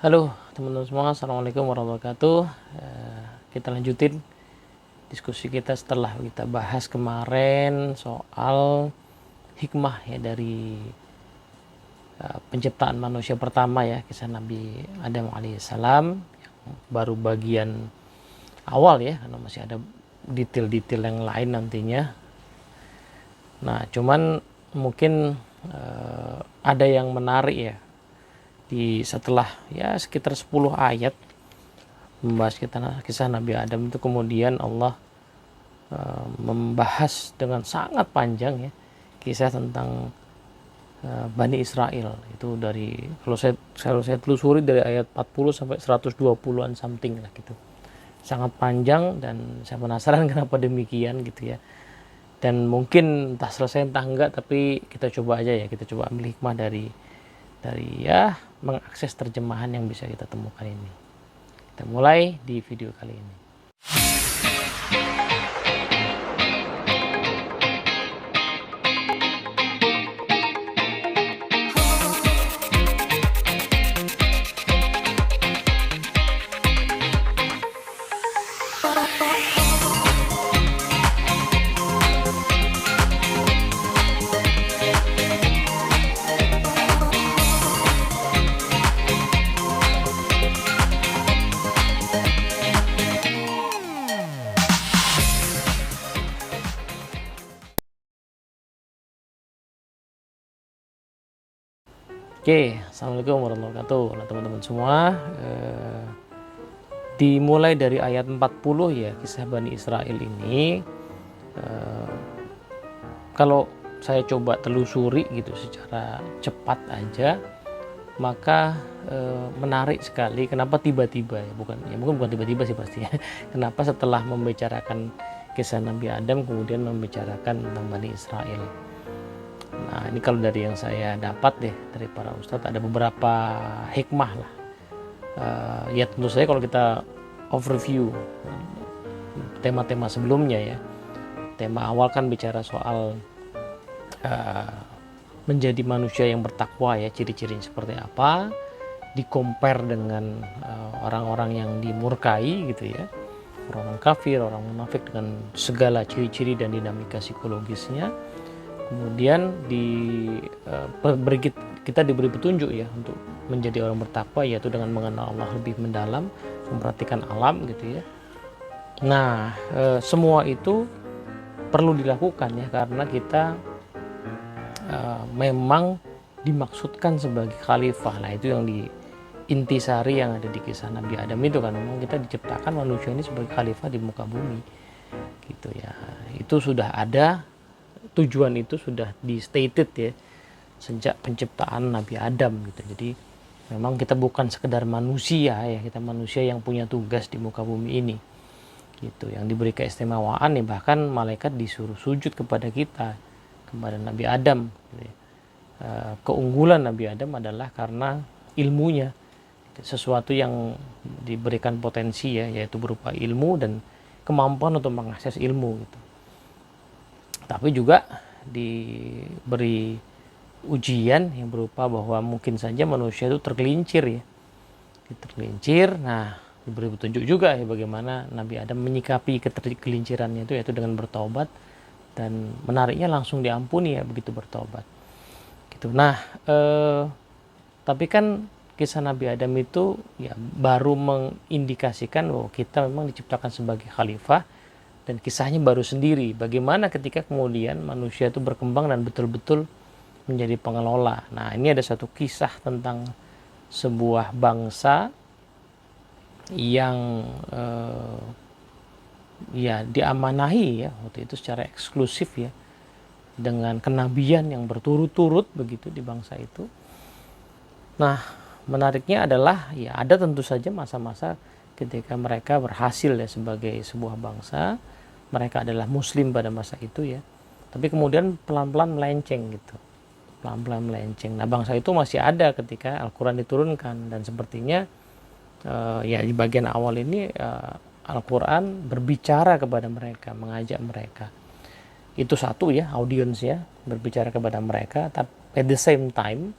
Halo teman-teman semua, Assalamualaikum warahmatullahi wabarakatuh. Kita lanjutin diskusi kita setelah kita bahas kemarin soal hikmah ya dari penciptaan manusia pertama ya, kisah Nabi Adam alaihissalam, yang baru bagian awal ya, karena masih ada detail-detail yang lain nantinya. Nah cuman mungkin ada yang menarik ya di setelah ya sekitar 10 ayat membahas kisah Nabi Adam itu, kemudian Allah membahas dengan sangat panjang ya kisah tentang Bani Israel. Itu dari kalau saya telusuri dari ayat 40 sampai 120-an something lah gitu. Sangat panjang dan saya penasaran kenapa demikian gitu ya. Dan mungkin entah selesai entah enggak, tapi kita coba aja ya, kita coba ambil hikmah dari ya mengakses terjemahan yang bisa kita temukan ini. Kita mulai di video kali ini. Oke, Assalamualaikum warahmatullahi wabarakatuh. Nah teman-teman semua, dimulai dari ayat 40 ya, kisah Bani Israel ini. Kalau saya coba telusuri gitu secara cepat aja, maka menarik sekali kenapa tiba-tiba ya, mungkin bukan tiba-tiba sih pastinya. Kenapa setelah membicarakan kisah Nabi Adam kemudian membicarakan tentang Bani Israel. Nah ini kalau dari yang saya dapat deh dari para ustadz, ada beberapa hikmah lah. Ya tentu saja kalau kita overview tema-tema sebelumnya ya, tema awal kan bicara soal menjadi manusia yang bertakwa ya, ciri-cirinya seperti apa, di-compare dengan orang-orang yang dimurkai gitu ya, orang kafir, orang munafik, dengan segala ciri-ciri dan dinamika psikologisnya. Kemudian kita diberi petunjuk ya untuk menjadi orang bertakwa, yaitu dengan mengenal Allah lebih mendalam, memperhatikan alam gitu ya. Nah semua itu perlu dilakukan ya, karena kita memang dimaksudkan sebagai khalifah. Nah itu yang di intisari yang ada di kisah Nabi Adam itu kan, memang kita diciptakan manusia ini sebagai khalifah di muka bumi gitu ya. Itu sudah ada, tujuan itu sudah di stated ya sejak penciptaan Nabi Adam gitu. Jadi memang kita bukan sekedar manusia ya, kita manusia yang punya tugas di muka bumi ini gitu, yang diberi keistimewaan nih, bahkan malaikat disuruh sujud kepada kita, kepada Nabi Adam gitu ya. Keunggulan Nabi Adam adalah karena ilmunya, sesuatu yang diberikan potensi ya, yaitu berupa ilmu dan kemampuan untuk mengakses ilmu gitu. Tapi juga diberi ujian yang berupa bahwa mungkin saja manusia itu tergelincir ya, Nah diberi petunjuk juga ya bagaimana Nabi Adam menyikapi ketergelincirannya itu, yaitu dengan bertobat, dan menariknya langsung diampuni ya begitu bertobat gitu. Nah tapi kan kisah Nabi Adam itu ya baru mengindikasikan bahwa kita memang diciptakan sebagai khalifah, dan kisahnya baru sendiri. Bagaimana ketika kemudian manusia itu berkembang dan betul-betul menjadi pengelola. Nah ini ada satu kisah tentang sebuah bangsa yang ya diamanahi ya waktu itu secara eksklusif ya, dengan kenabian yang berturut-turut begitu di bangsa itu. Nah menariknya adalah ya ada tentu saja masa-masa ketika mereka berhasil ya sebagai sebuah bangsa, mereka adalah muslim pada masa itu ya, tapi kemudian pelan-pelan melenceng gitu, pelan-pelan melenceng. Nah bangsa itu masih ada ketika Al-Quran diturunkan, dan sepertinya ya di bagian awal ini Al-Quran berbicara kepada mereka, mengajak mereka. Itu satu ya, audiens ya, berbicara kepada mereka. Tapi at the same time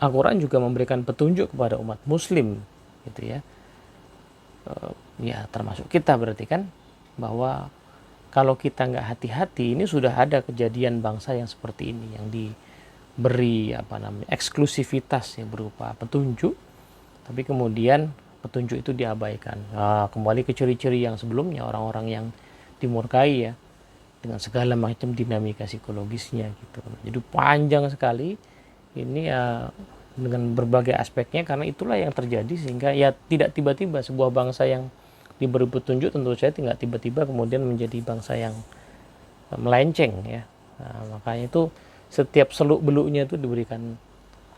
Al-Quran juga memberikan petunjuk kepada umat muslim gitu ya. Ya termasuk kita berarti kan, bahwa kalau kita nggak hati-hati, ini sudah ada kejadian bangsa yang seperti ini, yang diberi eksklusivitas yang berupa petunjuk, tapi kemudian petunjuk itu diabaikan. Nah, kembali ke ciri-ciri yang sebelumnya, orang-orang yang dimurkai ya, dengan segala macam dinamika psikologisnya gitu. Jadi panjang sekali ini ya, dengan berbagai aspeknya, karena itulah yang terjadi, sehingga ya tidak tiba-tiba sebuah bangsa yang diberi petunjuk tentu saja tidak tiba-tiba kemudian menjadi bangsa yang melenceng ya. Nah, makanya itu setiap seluk beluknya itu diberikan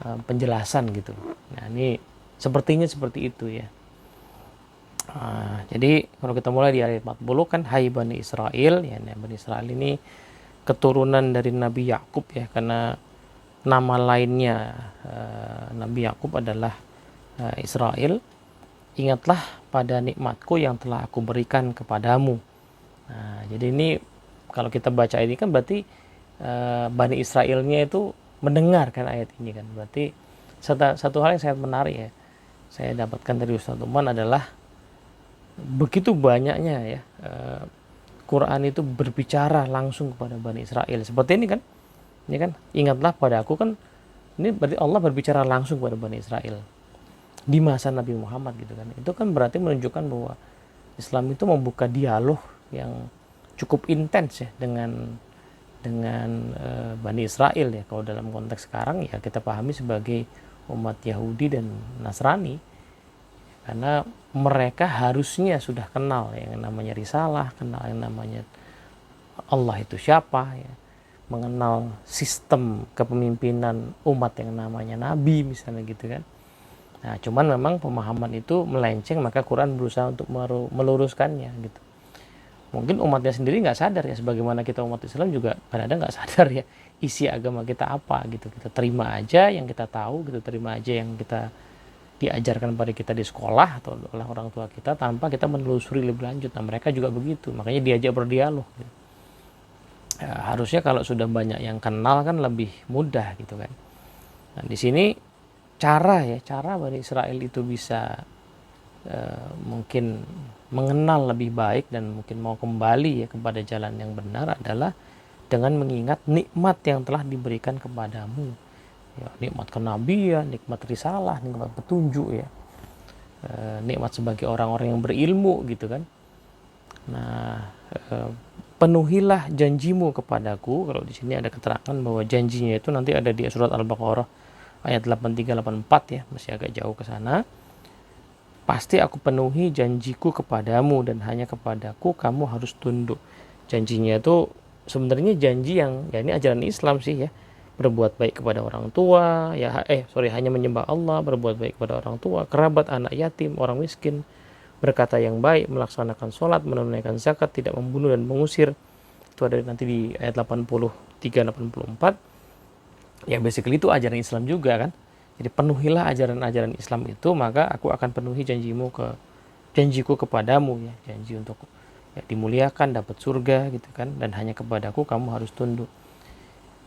penjelasan gitu. Nah ini sepertinya seperti itu ya. Jadi kalau kita mulai di ayat 40 kan, hai Bani Israel ya. Bani Israel ini keturunan dari Nabi Yakub ya, karena nama lainnya Nabi Yakub adalah Israel. Ingatlah pada nikmatku yang telah aku berikan kepadamu. Nah, jadi ini kalau kita baca ini kan berarti Bani Israelnya itu mendengarkan ayat ini kan. Berarti satu hal yang sangat menarik ya, saya dapatkan dari Ustaz Uman adalah begitu banyaknya ya Quran itu berbicara langsung kepada Bani Israel. Seperti ini kan, ingatlah pada aku kan, ini berarti Allah berbicara langsung kepada Bani Israel di masa Nabi Muhammad gitu kan. Itu kan berarti menunjukkan bahwa Islam itu membuka dialog yang cukup intens ya dengan Bani Israel ya. Kalau dalam konteks sekarang ya kita pahami sebagai umat Yahudi dan Nasrani, karena mereka harusnya sudah kenal yang namanya risalah, kenal yang namanya Allah itu siapa ya, mengenal sistem kepemimpinan umat yang namanya Nabi misalnya gitu kan. Nah, cuman memang pemahaman itu melenceng, maka Quran berusaha untuk meluruskannya gitu. Mungkin umatnya sendiri nggak sadar ya, sebagaimana kita umat Islam juga kadang-kadang nggak sadar ya isi agama kita apa gitu. Kita terima aja yang kita tahu gitu, terima aja yang kita diajarkan pada kita di sekolah atau oleh orang tua kita, tanpa kita menelusuri lebih lanjut. Nah, mereka juga begitu, makanya diajak berdialog gitu. Ya, harusnya kalau sudah banyak yang kenal kan lebih mudah gitu kan. Nah, di sini cara Bani Israel itu bisa mungkin mengenal lebih baik dan mungkin mau kembali ya kepada jalan yang benar adalah dengan mengingat nikmat yang telah diberikan kepadamu ya, nikmat kenabian, nikmat risalah, nikmat petunjuk ya, nikmat sebagai orang-orang yang berilmu gitu kan. Nah, penuhilah janjimu kepadaku. Kalau di sini ada keterangan bahwa janjinya itu nanti ada di surat Al-Baqarah ayat 83-84 ya, masih agak jauh ke sana. Pasti aku penuhi janjiku kepadamu dan hanya kepadaku kamu harus tunduk. Janjinya itu sebenarnya janji yang ya ini ajaran Islam sih ya. Berbuat baik kepada orang tua, ya hanya menyembah Allah, berbuat baik kepada orang tua, kerabat, anak yatim, orang miskin, berkata yang baik, melaksanakan sholat, menunaikan zakat, tidak membunuh dan mengusir. Itu ada nanti di ayat 83-84. Ya basically itu ajaran Islam juga kan. Jadi penuhilah ajaran-ajaran Islam itu, maka aku akan penuhi janjiku kepadamu ya, janji untuk ya, dimuliakan, dapat surga gitu kan, dan hanya kepadaku kamu harus tunduk.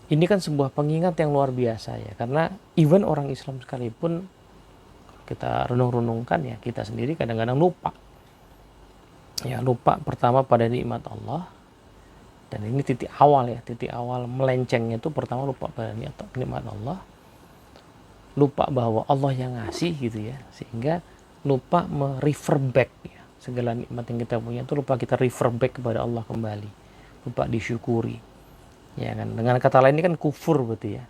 Ini kan sebuah pengingat yang luar biasa ya, karena even orang Islam sekalipun kita renung-renungkan ya, kita sendiri kadang-kadang lupa. Ya lupa pertama pada nikmat Allah. Dan ini titik awal melencengnya itu pertama lupa pada nikmat Allah, lupa bahwa Allah yang ngasih gitu ya, sehingga lupa refer back ya, segala nikmat yang kita punya itu lupa kita refer back kepada Allah kembali, lupa disyukuri ya kan. Dengan kata lain ini kan kufur berarti ya,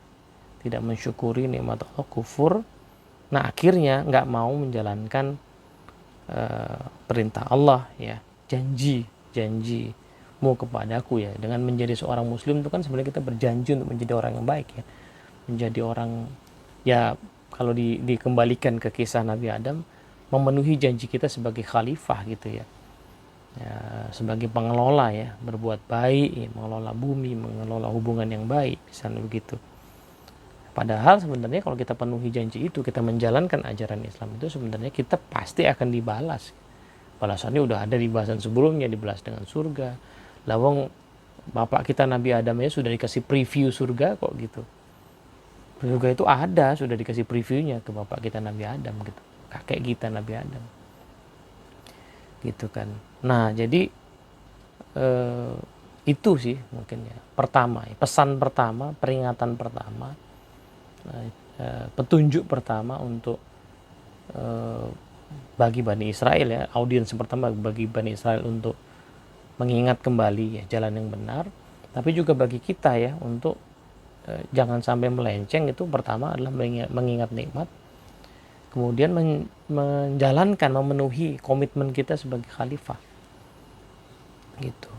tidak mensyukuri nikmat Allah, kufur. Nah akhirnya nggak mau menjalankan perintah Allah ya, janjimu kepadaku ya. Dengan menjadi seorang muslim itu kan sebenarnya kita berjanji untuk menjadi orang yang baik ya, menjadi orang ya, kalau dikembalikan ke kisah Nabi Adam, memenuhi janji kita sebagai khalifah gitu ya, sebagai pengelola ya, berbuat baik ya, mengelola bumi, mengelola hubungan yang baik misalnya begitu. Padahal sebenarnya kalau kita penuhi janji itu, kita menjalankan ajaran Islam itu, sebenarnya kita pasti akan dibalas. Balasannya udah ada di bahasan sebelumnya, dibalas dengan surga. Lawang bapak kita Nabi Adam ya sudah dikasih preview surga kok gitu. Surga itu ada, sudah dikasih previewnya ke bapak kita Nabi Adam gitu, kakek kita Nabi Adam, gitu kan. Nah jadi eh, itu sih mungkin ya, pertama pesan pertama, peringatan pertama, petunjuk pertama untuk eh, bagi Bani Israel ya, audiens pertama bagi Bani Israel untuk mengingat kembali ya jalan yang benar, tapi juga bagi kita ya untuk jangan sampai melenceng. Itu pertama adalah mengingat nikmat, kemudian menjalankan, memenuhi komitmen kita sebagai khalifah gitu,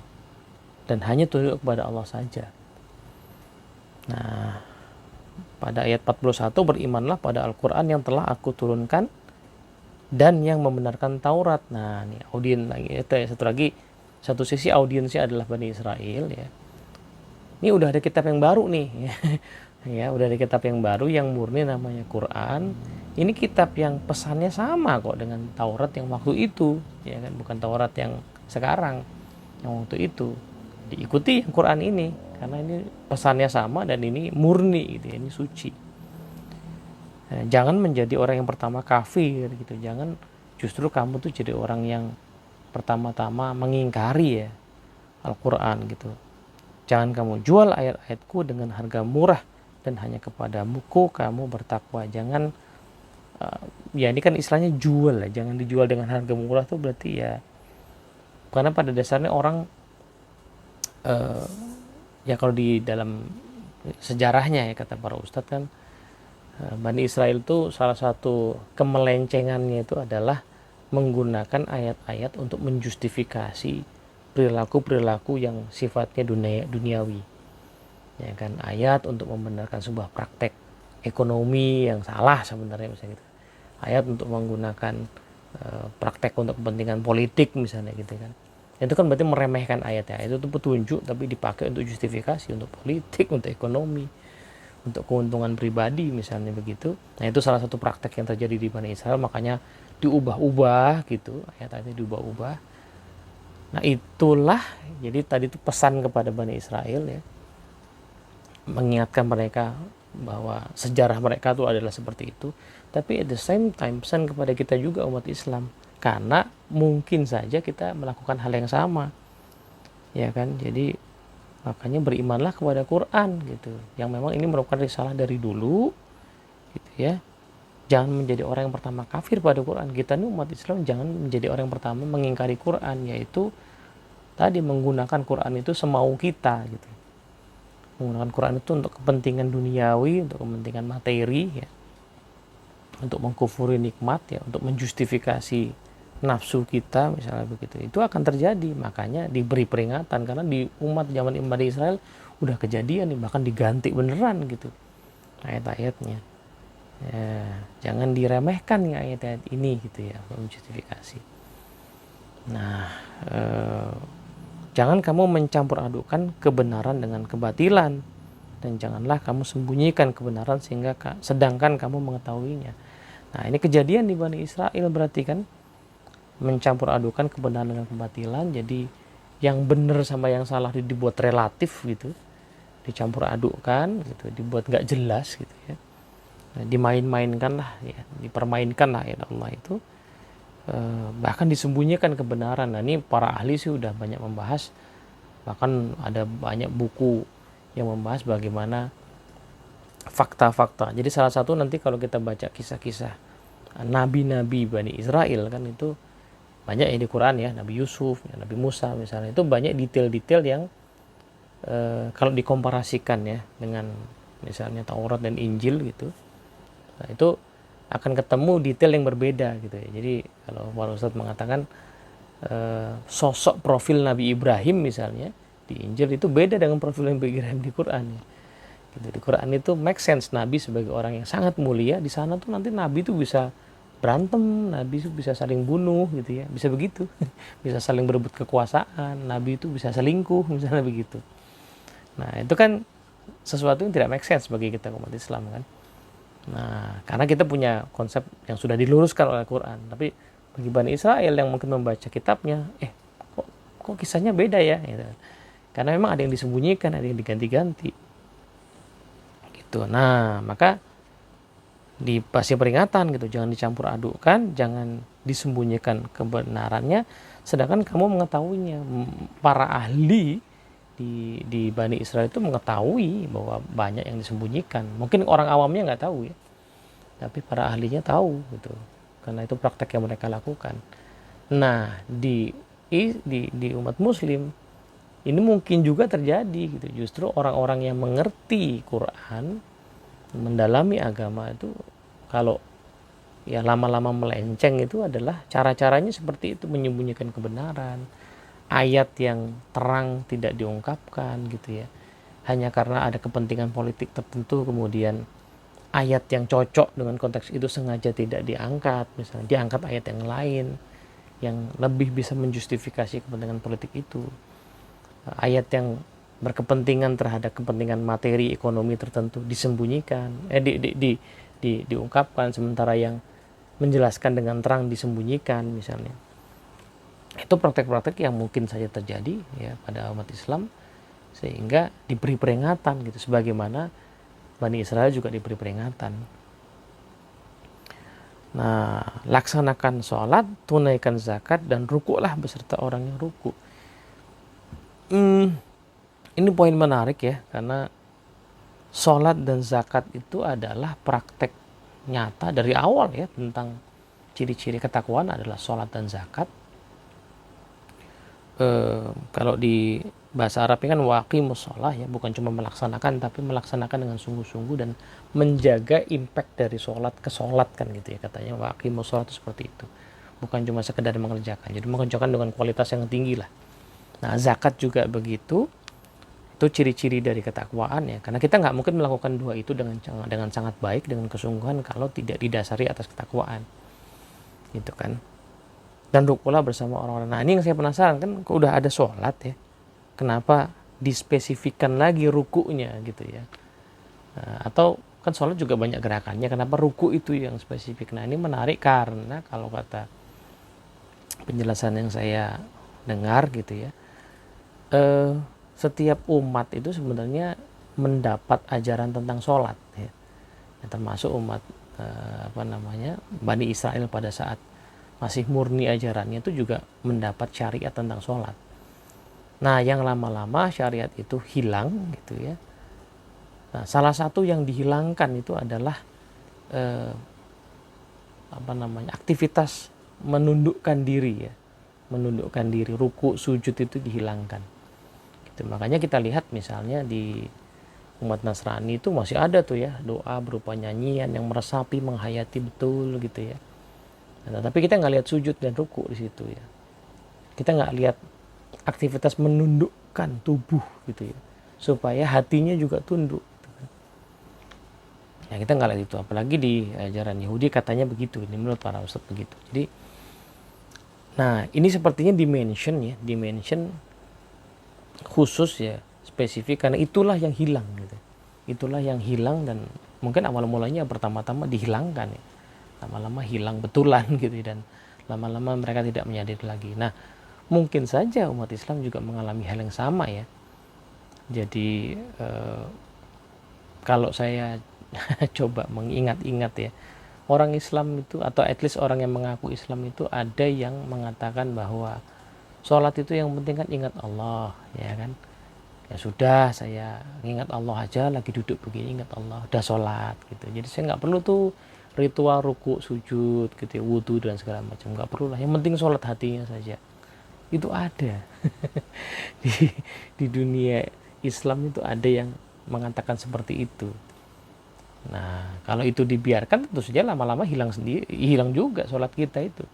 dan hanya tunduk kepada Allah saja. Nah, pada ayat 41, berimanlah pada Al-Quran yang telah aku turunkan dan yang membenarkan Taurat. Nah, ini audien lagi, itu ya, satu sisi audiensnya adalah Bani Israel ya. Ini udah ada kitab yang baru nih ya, udah ada kitab yang baru yang murni namanya Quran. Ini kitab yang pesannya sama kok dengan Taurat yang waktu itu, ya kan, bukan Taurat yang sekarang, yang waktu itu. Diikuti yang Quran ini karena ini pesannya sama dan ini murni gitu ya, ini suci. Nah, jangan menjadi orang yang pertama kafir gitu, jangan justru kamu tuh jadi orang yang pertama-tama mengingkari ya Al-Quran gitu. Jangan kamu jual ayat-ayatku dengan harga murah dan hanya kepadamuku kamu bertakwa. Jangan ya ini kan istilahnya jual ya, jangan dijual dengan harga murah tuh berarti ya, karena pada dasarnya orang ya kalau di dalam sejarahnya ya kata para ustadz kan, Bani Israel itu salah satu kemelencengannya itu adalah menggunakan ayat-ayat untuk menjustifikasi perilaku-perilaku yang sifatnya duniawi. Ya kan, ayat untuk membenarkan sebuah praktek ekonomi yang salah sebenarnya misalnya gitu. Ayat untuk menggunakan praktek untuk kepentingan politik misalnya gitu kan. Itu kan berarti meremehkan ayat ya. Itu tuh petunjuk tapi dipakai untuk justifikasi, untuk politik, untuk ekonomi, untuk keuntungan pribadi misalnya begitu. Nah, itu salah satu praktek yang terjadi di Bani Israel, makanya diubah-ubah gitu, ayat-ayatnya diubah-ubah. Nah, itulah jadi tadi itu pesan kepada Bani Israel ya, mengingatkan mereka bahwa sejarah mereka itu adalah seperti itu, tapi at the same time pesan kepada kita juga umat Islam, karena mungkin saja kita melakukan hal yang sama ya kan. Jadi makanya berimanlah kepada Quran gitu, yang memang ini merupakan risalah dari dulu gitu ya. Jangan menjadi orang yang pertama kafir pada Quran. Kita nih umat Islam jangan menjadi orang yang pertama mengingkari Quran, yaitu tadi menggunakan Quran itu semau kita gitu. Menggunakan Quran itu untuk kepentingan duniawi, untuk kepentingan materi ya, untuk mengkufuri nikmat ya, untuk menjustifikasi nafsu kita misalnya begitu. Itu akan terjadi, makanya diberi peringatan, karena di umat zaman Bani Israel udah kejadian nih, bahkan diganti beneran gitu ayat-ayatnya ya. Jangan diremehkan ya ayat-ayat ini gitu ya, menjustifikasi. Nah, jangan kamu mencampur adukan kebenaran dengan kebatilan, dan janganlah kamu sembunyikan kebenaran sedangkan kamu mengetahuinya. Nah, ini kejadian di Bani Israel berarti kan, mencampur adukan kebenaran dengan kebatilan. Jadi yang benar sama yang salah dibuat relatif gitu, dicampur adukan gitu, dibuat nggak jelas gitu ya. Nah, dimain-mainkan lah ya, dipermainkan lah ya Allah itu, bahkan disembunyikan kebenaran. Nah, ini para ahli sih udah banyak membahas, bahkan ada banyak buku yang membahas bagaimana fakta-fakta. Jadi salah satu nanti kalau kita baca kisah-kisah nabi-nabi Bani Israel kan, itu banyak yang di Quran ya, Nabi Yusuf, ya, Nabi Musa misalnya, itu banyak detail-detail yang kalau dikomparasikan ya dengan misalnya Taurat dan Injil gitu, nah itu akan ketemu detail yang berbeda gitu ya. Jadi kalau para Ustadz mengatakan sosok profil Nabi Ibrahim misalnya di Injil itu beda dengan profil Nabi Ibrahim di Quran ya. Gitu. Di Quran itu make sense, Nabi sebagai orang yang sangat mulia, di sana tuh nanti Nabi itu bisa berantem, Nabi itu bisa saling bunuh gitu ya, bisa begitu. Bisa saling berebut kekuasaan, Nabi itu bisa selingkuh misalnya begitu. Nah, itu kan sesuatu yang tidak make sense bagi kita umat Islam kan. Nah, karena kita punya konsep yang sudah diluruskan oleh Al-Quran. Tapi bagi Bani Israel yang mungkin membaca kitabnya, kok kisahnya beda ya gitu. Karena memang ada yang disembunyikan, ada yang diganti-ganti gitu. Nah, maka dikasih peringatan gitu, jangan dicampur adukkan, jangan disembunyikan kebenarannya, sedangkan kamu mengetahuinya. Para ahli di Bani Israel itu mengetahui bahwa banyak yang disembunyikan. Mungkin orang awamnya nggak tahu ya, tapi para ahlinya tahu gitu, karena itu praktek yang mereka lakukan. Nah, di umat Muslim ini mungkin juga terjadi gitu. Justru orang-orang yang mengerti Quran, mendalami agama itu, kalau ya lama-lama melenceng itu adalah cara-caranya seperti itu, menyembunyikan kebenaran, ayat yang terang tidak diungkapkan gitu ya, hanya karena ada kepentingan politik tertentu, kemudian ayat yang cocok dengan konteks itu sengaja tidak diangkat, misalnya diangkat ayat yang lain yang lebih bisa menjustifikasi kepentingan politik itu, ayat yang berkepentingan terhadap kepentingan materi ekonomi tertentu disembunyikan, diungkapkan, sementara yang menjelaskan dengan terang disembunyikan misalnya. Itu praktek-praktek yang mungkin saja terjadi ya pada umat Islam, sehingga diberi peringatan gitu, sebagaimana Bani Israel juga diberi peringatan. Nah, laksanakan sholat, tunaikan zakat, dan rukuklah beserta orang yang ruku. Ini poin menarik ya, karena sholat dan zakat itu adalah praktek nyata dari awal ya, tentang ciri-ciri ketakwaan adalah sholat dan zakat. Kalau di bahasa Arabnya kan waqimus sholah ya, bukan cuma melaksanakan, tapi melaksanakan dengan sungguh-sungguh dan menjaga impact dari sholat ke sholat kan gitu ya, katanya waqimus sholah itu seperti itu, bukan cuma sekedar mengerjakan, jadi mengerjakan dengan kualitas yang tinggi lah. Nah, zakat juga begitu, itu ciri-ciri dari ketakwaan ya, karena kita nggak mungkin melakukan dua itu dengan sangat baik, dengan kesungguhan, kalau tidak didasari atas ketakwaan gitu kan. Dan rukulah bersama orang-orang. Nah, ini yang saya penasaran, kan kok udah ada sholat ya, kenapa dispesifikkan lagi rukunya gitu ya. Nah, atau kan sholat juga banyak gerakannya, kenapa ruku itu yang spesifik. Nah, ini menarik karena kalau kata penjelasan yang saya dengar gitu ya, setiap umat itu sebenarnya mendapat ajaran tentang sholat ya. Termasuk umat Bani Israel pada saat masih murni ajarannya itu juga mendapat syariat tentang sholat. Nah, yang lama-lama syariat itu hilang gitu ya. Nah, salah satu yang dihilangkan itu adalah aktivitas menundukkan diri ya, menundukkan diri, ruku, sujud itu dihilangkan. Gitu. Makanya kita lihat misalnya di umat Nasrani itu masih ada tuh ya doa berupa nyanyian yang meresapi, menghayati betul gitu ya. Nah, tapi kita nggak lihat sujud dan ruku di situ ya. Kita nggak lihat aktivitas menundukkan tubuh gitu ya, supaya hatinya juga tunduk. Gitu kan. Ya, kita nggak lihat itu. Apalagi di ajaran Yahudi katanya begitu. Ini menurut para ustadz begitu. Jadi, nah ini sepertinya dimension khusus ya, spesifik, karena itulah yang hilang gitu. Itulah yang hilang, dan mungkin awal mulanya pertama-tama dihilangkan ya. Lama-lama hilang betulan gitu, dan lama-lama mereka tidak menyadari lagi. Nah, mungkin saja umat Islam juga mengalami hal yang sama ya. Jadi kalau saya coba mengingat-ingat ya, orang Islam itu, atau at least orang yang mengaku Islam itu, ada yang mengatakan bahwa sholat itu yang penting kan ingat Allah ya kan. Ya sudah, saya ingat Allah aja, lagi duduk begini ingat Allah, udah sholat gitu. Jadi saya nggak perlu tuh ritual ruku, sujud gitu ya, wudhu dan segala macam, nggak perlu lah, yang penting sholat hatinya saja. Itu ada di dunia Islam itu ada yang mengatakan seperti itu. Nah, kalau itu dibiarkan tentu saja lama-lama hilang juga sholat kita itu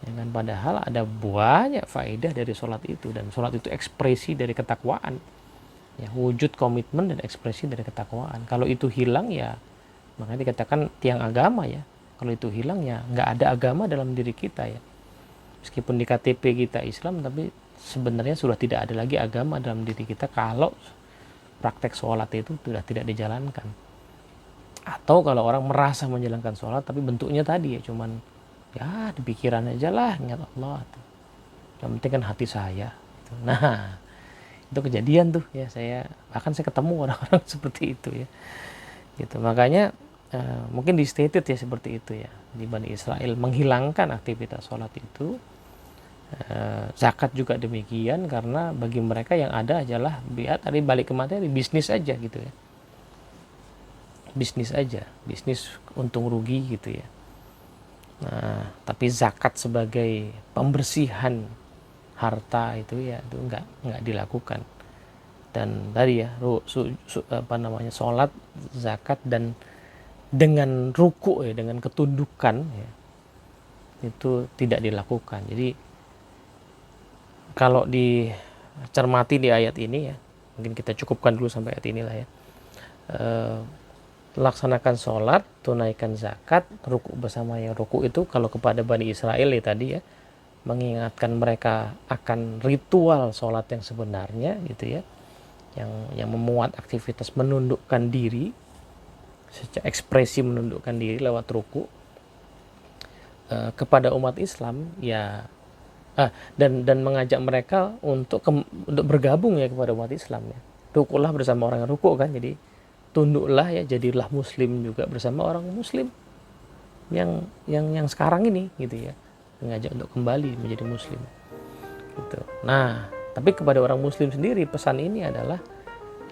ya kan. Padahal ada banyak faedah dari sholat itu, dan sholat itu ekspresi dari ketakwaan ya, wujud komitmen dan ekspresi dari ketakwaan. Kalau itu hilang ya, makanya dikatakan tiang agama ya, kalau itu hilang ya nggak ada agama dalam diri kita ya. Meskipun di KTP kita Islam, tapi sebenarnya sudah tidak ada lagi agama dalam diri kita kalau praktek sholat itu sudah tidak dijalankan. Atau kalau orang merasa menjalankan sholat tapi bentuknya tadi ya cuman ya di pikiran aja lah, ingat Allah, yang penting kan hati saya. Nah, itu kejadian tuh ya, saya ketemu orang-orang seperti itu ya. gitu. Makanya mungkin di stated ya seperti itu ya, di Bani Israel menghilangkan aktivitas sholat itu. Zakat juga demikian, karena bagi mereka yang ada adalah tadi balik ke materi, bisnis aja gitu ya, bisnis aja, bisnis untung rugi gitu ya. Nah, tapi zakat sebagai pembersihan harta itu ya itu nggak dilakukan. Dan tadi ya sholat, zakat, dan dengan ruku ya, dengan ketundukan ya, itu tidak dilakukan. Jadi kalau dicermati di ayat ini ya, mungkin kita cukupkan dulu sampai ayat inilah ya. Laksanakan sholat, tunaikan zakat, ruku bersama. Yang ruku itu kalau kepada Bani Israel ya tadi ya, mengingatkan mereka akan ritual sholat yang sebenarnya gitu ya, yang memuat aktivitas menundukkan diri, secara ekspresi menundukkan diri lewat ruku. Kepada umat Islam ya, dan mengajak mereka untuk bergabung ya kepada umat Islam ya. Rukulah bersama orang yang ruku kan, jadi tunduklah ya, jadilah muslim juga bersama orang muslim yang sekarang ini gitu ya, mengajak untuk kembali menjadi muslim gitu. Nah, tapi kepada orang muslim sendiri pesan ini adalah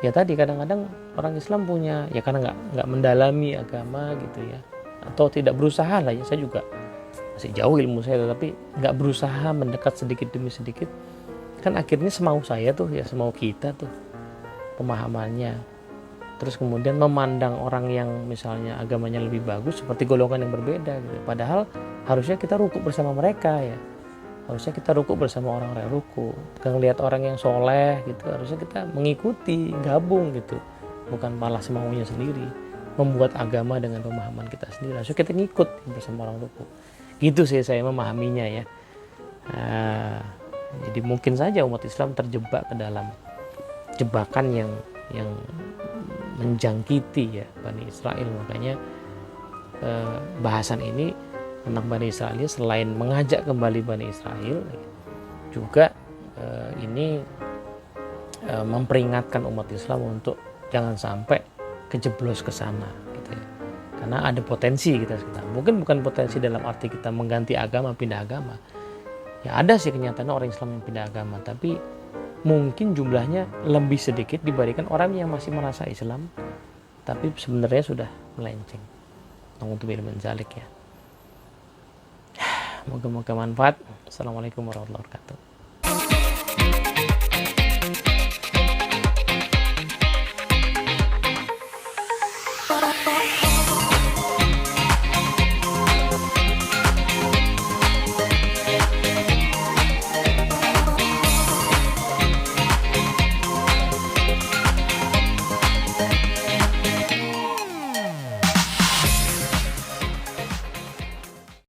ya tadi, kadang-kadang orang Islam punya ya, karena nggak mendalami agama gitu ya, atau tidak berusaha lah ya, saya juga masih jauh ilmu saya, tapi nggak berusaha mendekat sedikit demi sedikit, kan akhirnya semau saya tuh ya, semau kita tuh pemahamannya. Terus kemudian memandang orang yang misalnya agamanya lebih bagus seperti golongan yang berbeda gitu. Padahal harusnya kita rukuk bersama mereka ya. Harusnya kita rukuk bersama orang-orang yang rukuk. Kalau lihat orang yang soleh gitu, harusnya kita mengikuti, gabung gitu. Bukan malah semaunya sendiri. Membuat agama dengan pemahaman kita sendiri. Harusnya kita ngikut bersama orang rukuk. Gitu sih saya memahaminya ya. Jadi mungkin saja umat Islam terjebak ke dalam jebakan yang menjangkiti ya Bani Israel. Makanya bahasan ini tentang Bani Israel selain mengajak kembali Bani Israel, juga ini memperingatkan umat Islam untuk jangan sampai kejeblos ke sana gitu ya. Karena ada potensi kita sekarang. Mungkin bukan potensi dalam arti kita mengganti agama, pindah agama. Ya ada sih kenyataannya orang Islam yang pindah agama, tapi mungkin jumlahnya lebih sedikit dibandingkan orang yang masih merasa Islam tapi sebenarnya sudah melenceng. Na'udzubillah min dzalik ya. Moga-moga manfaat. Assalamualaikum warahmatullahi wabarakatuh.